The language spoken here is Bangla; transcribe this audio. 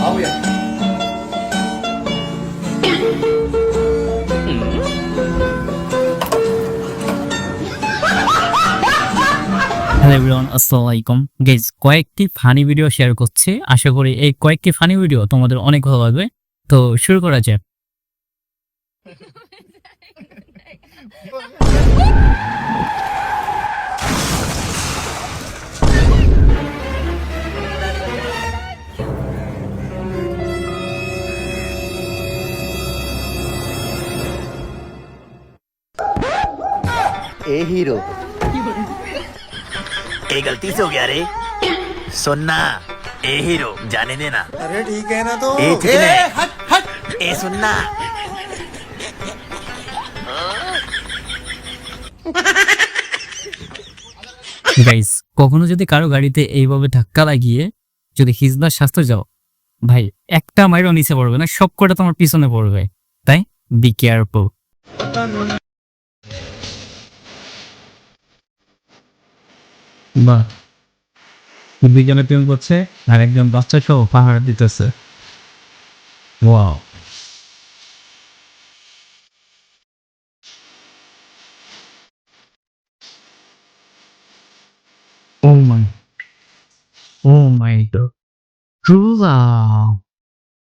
হ্যালো এভরিওয়ান, আসসালামু আলাইকুম গাইস। কয়েকটি ফানি ভিডিও শেয়ার করছি, আশা করি এই কয়েকটি ফানি ভিডিও তোমাদের অনেক ভালো লাগবে। তো শুরু করা যাক। ए हीरो ये गलती से हो गया रे सुनना ए हीरो जाने देना। अरे ठीक है ना तो ए चिकने हट हट ए सुनना গাইস, কখনো যদি কারো গাড়িতে এইভাবে ধাক্কা লাগিয়ে যদি হিজলার শাস্তে যাও, ভাই একটা মাইরও নিচে পড়বে না, সব কটা তোমার পিছনে পড়বে। তাই বি কেয়ারফুল। বাহ, দুইজনে প্রেম করছে আর একজন বাচ্চা সহ পাহাড় দিতেছে। ওয়াও, ও মাই গড, ট্রু লাভ।